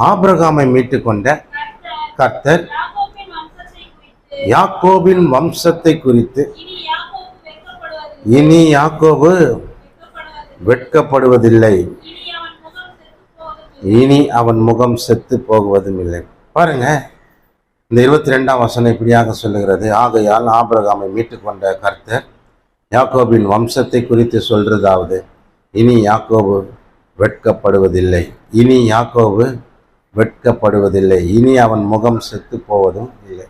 ஆபிரகாமை மீட்டு கொண்ட கர்த்தர் யாக்கோபின் வம்சத்தை குறித்து இனி யாக்கோபு வெட்கப்படுவதில்லை, இனி அவன் முகம் செத்து போகுவதும் இல்லை. பாருங்க, இந்த 22ஆம் வசனம் இப்படியாக சொல்லுகிறது. ஆகையால் ஆபிரகாமை மீட்டு கொண்ட கர்த்தர் யாக்கோபின் வம்சத்தை குறித்து சொல்றதாவது, இனி யாக்கோபு வெட்கப்படுவதில்லை, இனி யாக்கோபு வெட்கப்படுவதில்லை, இனி அவன் முகம் செத்து போவதும் இல்லை.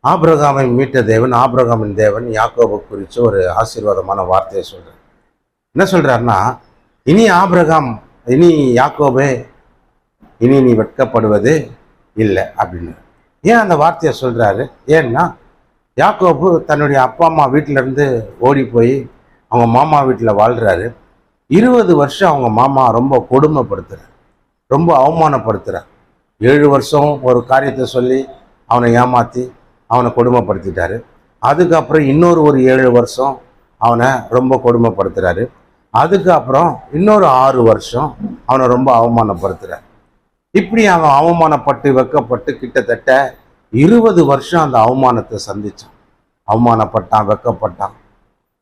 ஆபிரகாமை மீட்ட தேவன், ஆபிரகாமின் தேவன் யாக்கோபு குறித்து ஒரு ஆசீர்வாதமான வார்த்தையை சொல்றார். என்ன சொல்றாருன்னா, இனி ஆபிரகாம், இனி யாக்கோபே, இனி நீ வெட்கப்படுவது இல்லை அப்படின்னு. ஏன் அந்த வார்த்தையை சொல்றாரு? ஏன்னா யாக்கோபு தன்னுடைய அப்பா அம்மா வீட்டிலேருந்து ஓடி போய் அவங்க மாமா வீட்டில் வாழ்கிறாரு. 20 வருஷம் அவங்க மாமா ரொம்ப கொடுமைப்படுத்துகிறார், ரொம்ப அவமானப்படுத்துகிறார். 7 வருஷம் ஒரு காரியத்தை சொல்லி அவனை ஏமாற்றி அவனை கொடுமைப்படுத்திட்டாரு. அதுக்கப்புறம் இன்னொரு 7 வருஷம் அவனை ரொம்ப கொடுமைப்படுத்துகிறாரு. அதுக்கப்புறம் இன்னொரு 6 வருஷம் அவனை ரொம்ப அவமானப்படுத்துகிறார். இப்படி அவன் அவமானப்பட்டு வெக்கப்பட்டு கிட்டத்தட்ட 20 வருஷம் அந்த அவமானத்தை சந்திச்சான். அவமானப்பட்டான், வெக்கப்பட்டான்,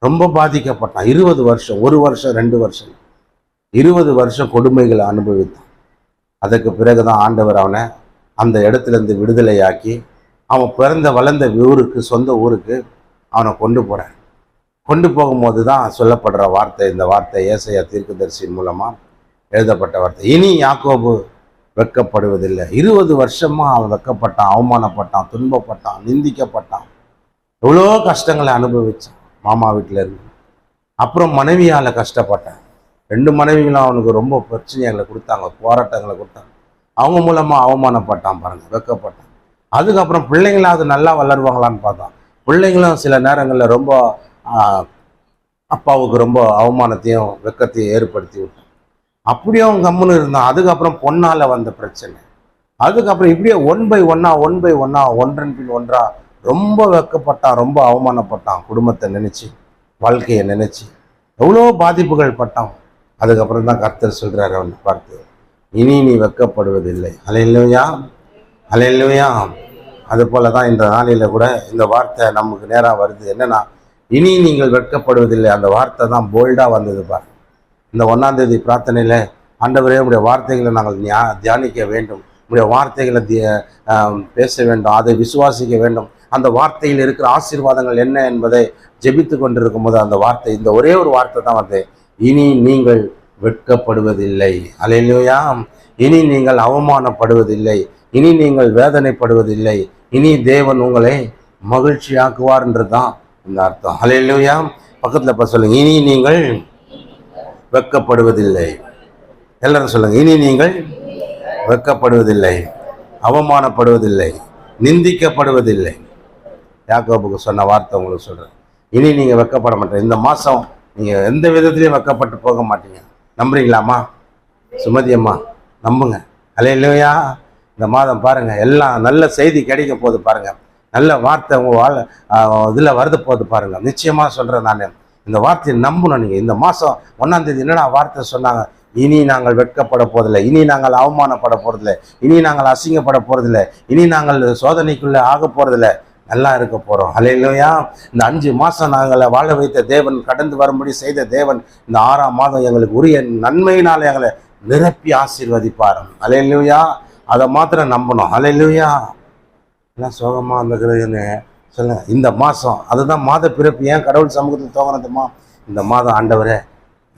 ரொம்ப பாதிக்கப்பட்டான். 20 வருஷம், 1 வருஷம் 2 வருஷம் 20 வருஷம் கொடுமைகளை அனுபவித்தான். அதுக்கு பிறகுதான் ஆண்டவர் அவனை அந்த இடத்துலேருந்து விடுதலையாக்கி அவன் பிறந்த வளர்ந்த ஊருக்கு, சொந்த ஊருக்கு அவனை கொண்டு போகிறார். கொண்டு போகும்போது தான் சொல்லப்படுற வார்த்தை, இந்த வார்த்தை ஏசாயா தீர்க்கதரிசியின் மூலமாக எழுதப்பட்ட வார்த்தை. இனி யாக்கோபு வெட்கப்படுவதில்லை. 20 வருஷமா அவன் வெட்கப்பட்டான், அவமானப்பட்டான், துன்பப்பட்டான், நிந்திக்கப்பட்டான், எவ்வளோ கஷ்டங்களை அனுபவிச்சான் மாமா வீட்டில் இருந்து. அப்புறம் மனைவியால் கஷ்டப்பட்டான். 2 மனைவிகளும் அவனுக்கு ரொம்ப பிரச்சனைகளை கொடுத்தாங்க, போராட்டங்களை கொடுத்தாங்க. அவங்க மூலமாக அவமானப்பட்டான் பாருங்க, வெட்கப்பட்டான். அதுக்கப்புறம் பிள்ளைங்களாவது நல்லா வளருவாங்களான்னு பார்த்தான். பிள்ளைங்களும் சில நேரங்களில் ரொம்ப அப்பாவுக்கு ரொம்ப அவமானத்தையும் வெட்கத்தையும் ஏற்படுத்தி விட்டான். அப்படியே அவன் கம்முன்னு இருந்தான். அதுக்கப்புறம் பொண்ணால் வந்த பிரச்சனை, அதுக்கப்புறம் இப்படியே ஒன் பை ஒன்னா ஒன்றன் பின் ஒன்றா ரொம்ப வெட்கப்பட்டான், ரொம்ப அவமானப்பட்டான். குடும்பத்தை நினைச்சு, வாழ்க்கையை நினைச்சு எவ்வளோ பாதிப்புகள் பட்டான். அதுக்கப்புறம் தான் கர்த்தர் சொல்றாரு அவனை பார்த்து, இனி நீ வெட்கப்படுவதில்லை. அல்லேலூயா, அல்லேலூயா. அது போல தான் இந்த நாளில கூட இந்த வார்த்தை நமக்கு நேராக வருது. என்னன்னா, இனி நீங்கள் வெட்கப்படுவதில்லை. அந்த வார்த்தை தான் போல்டாக வந்தது பாரு. இந்த 1ஆம் தேதி பிரார்த்தனையில், ஆண்டவரே உடைய வார்த்தைகளை நாங்கள் தியானிக்க வேண்டும், உடைய வார்த்தைகளை பேச வேண்டும், அதை விசுவாசிக்க வேண்டும். அந்த வார்த்தையில் இருக்கிற ஆசீர்வாதங்கள் என்ன என்பதை ஜெபித்து கொண்டிருக்கும் போது அந்த வார்த்தை, இந்த ஒரே ஒரு வார்த்தை தான் வந்து, இனி நீங்கள் வெட்கப்படுவதில்லை. அல்லேலூயா. இனி நீங்கள் அவமானப்படுவதில்லை, இனி நீங்கள் வேதனைப்படுவதில்லை, இனி தேவன் உங்களை மகிழ்ச்சியாக்குவார் என்று தான் இந்த அர்த்தம். அல்லேலூயா. பக்கத்தில் இப்போ சொல்லுங்க, இனி நீங்கள் வெட்கப்படுவதில்லை. எல்லாரும் சொல்லுங்க, இனி நீங்கள் வெட்கப்படுவதில்லை, அவமானப்படுவதில்லை, நிந்திக்கப்படுவதில்லை. யாக்கோபுக்கு சொன்ன வார்த்தை உங்களுக்கு சொல்றேன். இனி நீங்க வெட்கப்பட மாட்டீங்க. இந்த மாசம் நீங்க எந்த விதத்திலையும் வெட்கப்பட்டு போக மாட்டீங்க. நம்புறீங்களாம்மா? சுமதி அம்மா நம்புங்க. அல்லேலூயா. இந்த மாதம் பாருங்க, எல்லாம் நல்ல செய்தி கிடைக்க போது பாருங்க, நல்ல வார்த்தை உங்க இதில் வருது போது பாருங்க. நிச்சயமா சொல்றேன், நான் இந்த வார்த்தையை நம்பணும். நீங்கள் இந்த மாதம் 1ஆம் தேதி என்னடா வார்த்தை சொன்னாங்க, இனி நாங்கள் வெட்கப்பட போறதில்லை, இனி நாங்கள் அவமானப்பட போறதில்லை, இனி நாங்கள் அசிங்கப்பட போறதில்லை, இனி நாங்கள் சோதனைக்குள்ளே ஆக போறதில்லை, நல்லா இருக்க போறோம். அல்லேலூயா. இந்த 5 மாதம் நாங்களை வாழ வைத்த தேவன், கடந்து வரும்படி செய்த தேவன், இந்த 6ஆம் மாதம் எங்களுக்கு உரிய நன்மையினால் எங்களை நிரப்பி ஆசீர்வதிப்பார். அல்லேலூயா. அதை மாத்திரம் நம்பணும். அல்லேலூயா. எல்லாம் சோகமா இருந்துக்கிறதுன்னு சொல்லுங்க. இந்த மாதம் அதுதான் மாத பிறப்பு. ஏன் கடவுள் சமூகத்தில் தோங்கினதுமா, இந்த மாதம் ஆண்டவரே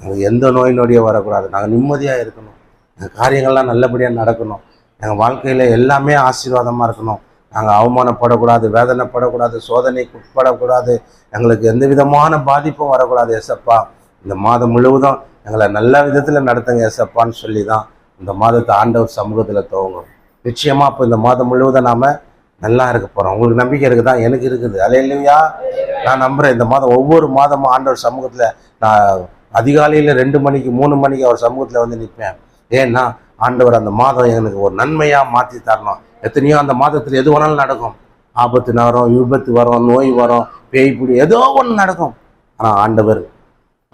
எங்களுக்கு எந்த நோய் நொடியே வரக்கூடாது, நாங்கள் நிம்மதியாக இருக்கணும், எங்கள் காரியங்கள்லாம் நல்லபடியாக நடக்கணும், எங்கள் வாழ்க்கையில் எல்லாமே ஆசீர்வாதமாக இருக்கணும், நாங்கள் அவமானப்படக்கூடாது, வேதனைப்படக்கூடாது, சோதனைக்கு உட்படக்கூடாது, எங்களுக்கு எந்த விதமான பாதிப்பும் வரக்கூடாது ஏசப்பா. இந்த மாதம் முழுவதும் எங்களை நல்ல விதத்தில் நடத்துங்க ஏசப்பான்னு சொல்லி தான் இந்த மாதத்தை ஆண்டவர் சமூகத்தில் துவங்கும். நிச்சயமாக இப்போ இந்த மாதம் முழுவதும் நாம் நல்லா இருக்க போகிறோம். உங்களுக்கு நம்பிக்கை இருக்குதா? எனக்கு இருக்குது. அல்லேலூயா. நான் நம்புகிறேன். இந்த மாதம் ஒவ்வொரு மாதமும் ஆண்டவர் சமூகத்தில் நான் அதிகாலையில் 2 மணிக்கு 3 மணிக்கு அவர் சமூகத்தில் வந்து நிற்பேன். ஏன்னா ஆண்டவர் அந்த மாதம் எனக்கு ஒரு நன்மையாக மாற்றி தரணும். எத்தனையோ அந்த மாதத்தில் எது வேணாலும் நடக்கும். ஆபத்து வரும், விபத்து வரும், நோய் வரும், பேய் பிடி, ஏதோ ஒன்று நடக்கும். ஆனால் ஆண்டவர்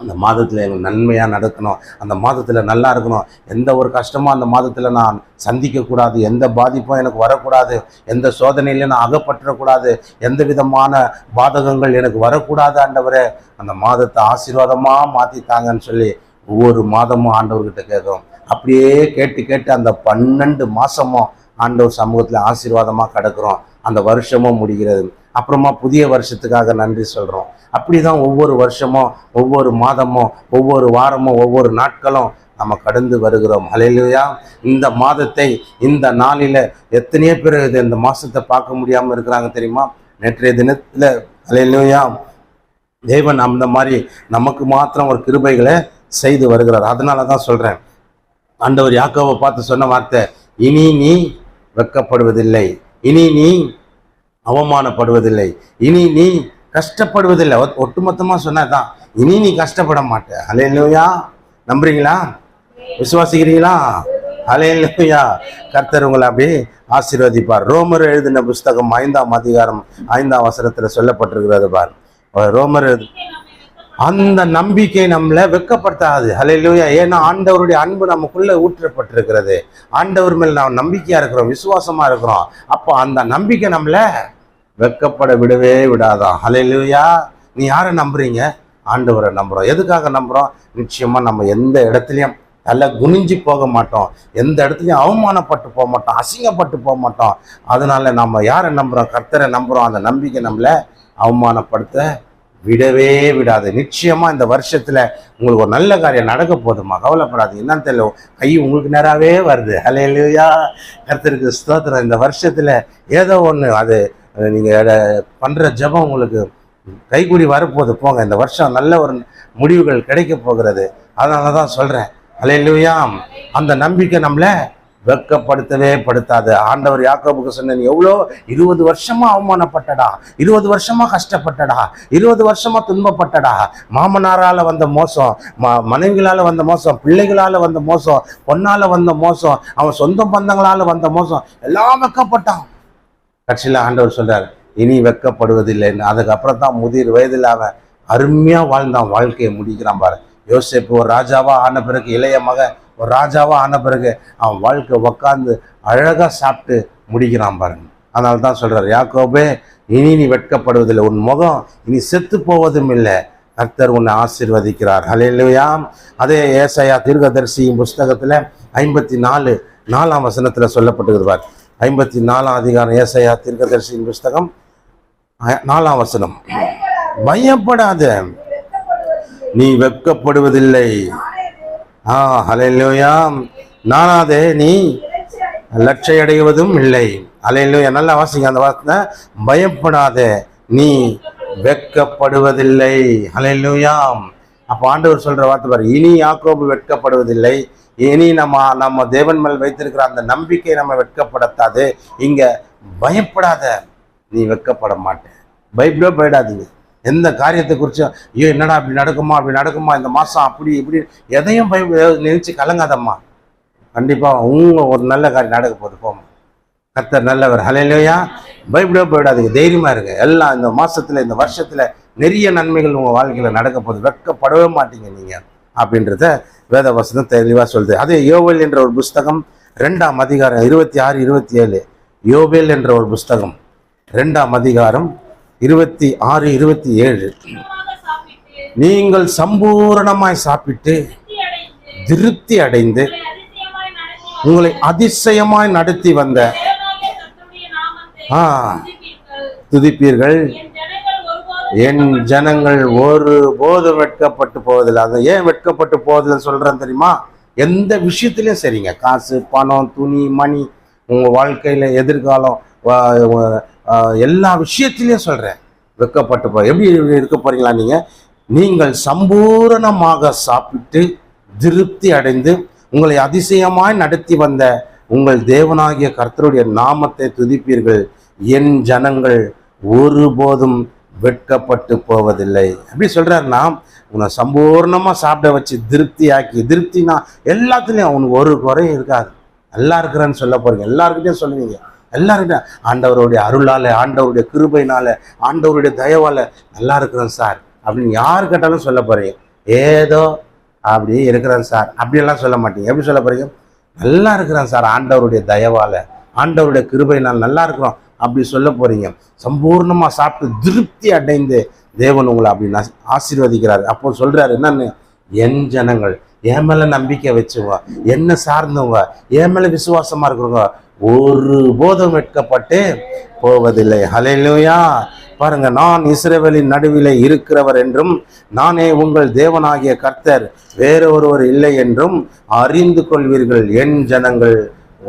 அந்த மாதத்தில் எங்களுக்கு நன்மையாக நடக்கணும், அந்த மாதத்தில் நல்லா இருக்கணும், எந்த ஒரு கஷ்டமும் அந்த மாதத்தில் நான் சந்திக்கக்கூடாது, எந்த பாதிப்பும் எனக்கு வரக்கூடாது, எந்த சோதனையிலையும் நான் அகப்பற்றக்கூடாது, எந்த விதமான பாதகங்கள் எனக்கு வரக்கூடாது ஆண்டவரே, அந்த மாதத்தை ஆசீர்வாதமாக மாற்றித்தாங்கன்னு சொல்லி ஒவ்வொரு மாதமும் ஆண்டவர்கிட்ட கேட்குறோம். அப்படியே கேட்டு கேட்டு அந்த 12 மாதமும் ஆண்டவர் சமூகத்தில் ஆசீர்வாதமாக கிடக்கிறோம். அந்த வருஷமும் முடிகிறது. அப்புறமா புதிய வருஷத்துக்காக நன்றி சொல்கிறோம். அப்படி தான் ஒவ்வொரு வருஷமும், ஒவ்வொரு மாதமும், ஒவ்வொரு வாரமும், ஒவ்வொரு நாட்களும் நம்ம கடந்து வருகிறோம். ஹல்லேலூயா. இந்த மாதத்தை, இந்த நாளில் எத்தனையோ பேர் இந்த மாதத்தை பார்க்க முடியாமல் இருக்கிறாங்க தெரியுமா? நேற்றைய தினத்தில் ஹல்லேலூயா தேவன் அந்த மாதிரி நமக்கு மாத்திரம் ஒரு கிருபைகளை செய்து வருகிறார். அதனால தான் சொல்கிறேன், ஆண்டவர் யாக்கோபை பார்த்து சொன்ன வார்த்தை, இனி நீ வெட்கப்படுவதில்லை, இனி நீ அவமானப்படுவதில்லை, இனி நீ கஷ்டப்படுவதில்லை. ஒட்டுமொத்தமாக சொன்னதான், இனி நீ கஷ்டப்பட மாட்ட. ஹல்லேலூயா. நம்புறீங்களா? விசுவாசிக்கிறீங்களா? ஹல்லேலூயா. கர்த்தர் உங்களை அப்படி ஆசீர்வதிப்பார். ரோமர் எழுதின புஸ்தகம் 5ஆம் அதிகாரம் 5ஆம் வசனத்தில் சொல்லப்பட்டிருக்கிறது பார். ரோமர் அந்த நம்பிக்கை நம்மளை வெட்கப்படுத்தாது. ஹல்லேலூயா. ஏன்னா ஆண்டவருடைய அன்பு நமக்குள்ள ஊற்றப்பட்டிருக்கிறது. ஆண்டவர் மேல் நாம் நம்பிக்கையா இருக்கிறோம், விசுவாசமா இருக்கிறோம். அப்போ அந்த நம்பிக்கை நம்மளை வெட்கப்பட விடவே விடாதான். ஹல்லேலூயா. நீ யாரை நம்புறீங்க? ஆண்டவரை நம்புறோம். எதுக்காக நம்புறோம்? நிச்சயமா நம்ம எந்த இடத்துலையும் நல்லா குனிஞ்சு போக மாட்டோம், எந்த இடத்துலையும் அவமானப்பட்டு போக மாட்டோம், அசிங்கப்பட்டு போக மாட்டோம். அதனால நம்ம யாரை நம்புறோம்? கர்த்தரை நம்புறோம். அந்த நம்பிக்கை நம்மளை அவமானப்படுத்த விடவே விடாது. நிச்சயமா இந்த வருஷத்துல உங்களுக்கு ஒரு நல்ல காரியம் நடக்க போதுமா, கவலைப்படாது. என்னன்னு தெரியல, கை உங்களுக்கு நேராகவே வருது. ஹல்லேலூயா. கர்த்தருக்கு ஸ்தோத்திரம். இந்த வருஷத்துல ஏதோ ஒன்று அது நீங்க பண்ற ஜெபம் உங்களுக்கு கைகூடி வரப்போகுது. போங்க, இந்த வருஷம் நல்ல ஒரு முடிவுகள் கிடைக்க போகிறது. அதனால தான் சொல்றேன், ஹல்லேலூயா. அந்த நம்பிக்கை நம்மளை வெட்கப்படுத்தவே படுத்தாது. ஆண்டவர் யாக்கோபுக்கு சொன்ன, நீ எவ்வளோ 20 வருஷமா அவமானப்பட்டடா, 20 வருஷமா கஷ்டப்பட்டடா, 20 வருஷமா துன்பப்பட்டடா. மாமனாரால வந்த மோசம், மனைவிகளால வந்த மோசம், பிள்ளைகளால வந்த மோசம், பொண்ணால வந்த மோசம், அவன் சொந்த பந்தங்களால வந்த மோசம், எல்லாம் வெட்கப்பட்டான். கட்சியில் ஆண்டவர் சொல்றார், இனி வெட்கப்படுவதில்லைன்னு. அதுக்கப்புறம் தான் முதிர் வயதில் அவன் அருமையா வாழ்ந்தான், வாழ்க்கையை முடிக்கிறான் பாரு. யோசேப்பு ஒரு ராஜாவா ஆன பிறகு, இளைய மகன் ஒரு ராஜாவா ஆன பிறகு அவன் வாழ்க்கை உக்காந்து அழகா சாப்பிட்டு முடிக்கிறான் பாருங்க. அதனால தான் சொல்றாரு, யாக்கோபே இனி நீ வெட்கப்படுவதில்லை, உன் முகம் இனி செத்து போவதும் இல்லை, கர்த்தர் உன்னை ஆசீர்வதிக்கிறார். ஹல்லேலூயா. அதே ஏசாயா தீர்க்கதரிசியின் புஸ்தகத்துல 54 வசனத்துல சொல்லப்பட்டிருக்கிறார். 54ஆம் அதிகாரம் ஏசாயா தீர்க்கதரிசியின் புஸ்தகம் 4ஆம் வசனம், பயப்படாத, நீ வெட்கப்படுவதில்லை. ஹல்லேலூயா. நானாதே நீ லட்சையடைவதும் இல்லை. ஹல்லேலூயா. நல்லா வாசிங்க அந்த வார்த்தை, பயப்படாதே, நீ வெட்கப்படுவதில்லை. ஹல்லேலூயா. அப்போ ஆண்டவர் சொல்ற வார்த்தை பாரு, இனி யாக்கோபு வெட்கப்படுவதில்லை. இனி நம்ம தேவன் மேல் வைத்திருக்கிற அந்த நம்பிக்கை நம்ம வெட்கப்படுத்தாது. இங்க பயப்படாத, நீ வெட்கப்பட மாட்டேன். பயப்படவே போயிடாதீங்க. எந்த காரியத்தை குறிச்சும், ஐயோ என்னடா அப்படி நடக்குமா, அப்படி நடக்குமா, இந்த மாதம் அப்படி இப்படி எதையும் நினைச்சு கலங்காதம்மா. கண்டிப்பாக ஒரு நல்ல காரியம் நடக்க போகுது. போமா, கர்த்தர் நல்லவர். ஹல்லேலூயா. பயப்படவே போயிடாதீங்க, தைரியமாக இருங்க. எல்லாம் இந்த மாதத்தில், இந்த வருஷத்தில் நிறைய நன்மைகள் உங்கள் வாழ்க்கையில் நடக்க போகுது. வெட்கப்படவே மாட்டீங்க நீங்கள் அப்படின்றத வேத வசனம் தெளிவாக சொல்லுது. அதே யோவேல் என்ற ஒரு புஸ்தகம் 2ஆம் அதிகாரம் 26, 27. யோவேல் என்ற ஒரு புஸ்தகம் 2ஆம் அதிகாரம் 26, 27. நீங்கள் சம்பூரணமாய் சாப்பிட்டு திருப்தி அடைந்து உங்களை அதிசயமாய் நடத்தி வந்த துதிப்பீர்கள், என் ஜனங்கள் ஒரு போதும் வெட்கப்பட்டு போவதில்லை. அதை ஏன் வெட்கப்பட்டு போவதில்லைன்னு சொல்றேன் தெரியுமா? எந்த விஷயத்திலையும் சரிங்க, காசு, பணம், துணி, மணி, உங்க வாழ்க்கையில எதிர்காலம், எல்லா விஷயத்திலையும் சொல்றேன், வெட்கப்பட்டு போ. எப்படி இருக்க போறீங்களா நீங்க? நீங்கள் சம்பூரணமாக சாப்பிட்டு திருப்தி அடைந்து உங்களை அதிசயமாய் நடத்தி வந்த உங்கள் தேவனாகிய கர்த்தருடைய நாமத்தை துதிப்பீர்கள், என் ஜனங்கள் ஒருபோதும் வெட்கப்பட்டு போவதில்லை. எப்படி சொல்றாருன்னா, உன்னை சம்பூர்ணமா சாப்பிட வச்சு திருப்தி ஆக்கி, திருப்தினா எல்லாத்துலயும் அவனுக்கு ஒரு குறையும் இருக்காது. நல்லா இருக்கிறேன்னு சொல்ல போறீங்க, எல்லாருக்கிட்டையும் சொல்லுவீங்க. எல்லாருக்கிட்ட ஆண்டவருடைய அருளால, ஆண்டவருடைய கிருபையினால, ஆண்டவருடைய தயவால நல்லா இருக்கிறேன் சார் அப்படின்னு யாரு கேட்டாலும் சொல்ல போறீங்க. ஏதோ அப்படி இருக்கிறேன் சார் அப்படியெல்லாம் சொல்ல மாட்டீங்க. எப்படி சொல்ல போறீங்க? நல்லா இருக்கிறேன் சார், ஆண்டவருடைய தயவால, ஆண்டவருடைய கிருபையினால் நல்லா இருக்கிறோம் அப்படி சொல்ல போறீங்க. சம்பூர்ணமாக சாப்பிட்டு திருப்தி அடைந்து தேவன் உங்களை அப்படி ஆசீர்வதிக்கிறாரு. அப்போ சொல்றாரு என்னன்னு, என் ஜனங்கள், என் மேல நம்பிக்கை வச்சுவா, என்ன சார்ந்தவங்க, என் மேல விசுவாசமா இருக்கிறவங்க ஒரு போதும் வெட்கப்பட்டு போவதில்லை. ஹல்லேலூயா. பாருங்க, நான் இஸ்ரவேலின் நடுவிலே இருக்கிறவர் என்றும் நானே உங்கள் தேவனாகிய கர்த்தர், வேறு ஒருவர் இல்லை என்றும் அறிந்து கொள்வீர்கள். என் ஜனங்கள்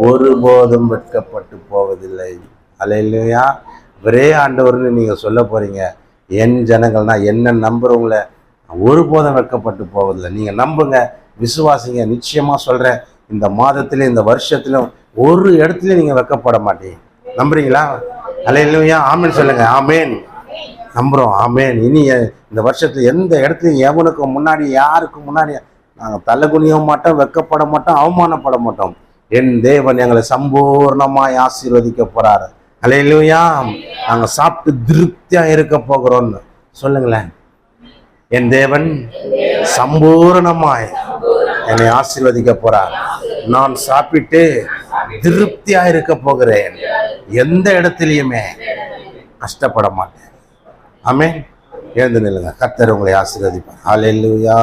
ஒருபோதும் வெட்கப்பட்டு போவதில்லை. ஹல்லேலூயா. ஒரே ஆண்டவர்னு நீங்க சொல்ல போறீங்க. என் ஜனங்கள்னா என்ன நம்புறவங்கள ஒருபோதும் வெட்கப்பட்டு போவதில்லை. நீங்க நம்புங்க, விசுவாசிங்க. நிச்சயமா சொல்றேன், இந்த மாதத்திலும் இந்த வருஷத்திலும் ஒரு இடத்துலயும் நீங்க வெட்கப்பட மாட்டீங்க. நம்புறீங்களா? ஹல்லேலூயா. ஆமென் சொல்லுங்க. ஆமென். நம்புறோம். ஆமென். இனி இந்த வருஷத்துல எந்த இடத்துலையும் எவனுக்கு முன்னாடி, யாருக்கு முன்னாடி நாங்கள் தலை குனியவும் மாட்டோம், வெட்கப்பட மாட்டோம், அவமானப்பட மாட்டோம். என் தேவன் எங்களை சம்பூர்ணமாய் ஆசீர்வதிக்க போறாரு. ஹல்லேலூயா. நாங்க சாப்பிட்டு திருப்தியா இருக்க போகிறோம்னு சொல்லுங்களேன். என் தேவன் சம்பூர்ணமாய் என்னை ஆசீர்வதிக்க போறார். நான் சாப்பிட்டு திருப்தியா இருக்க போகிறேன். எந்த இடத்துலையுமே கஷ்டப்பட மாட்டேன். ஆமென். எழுந்து நில்லுங்க. கர்த்தர் உங்களை ஆசீர்வதிப்பார். ஹல்லேலூயா.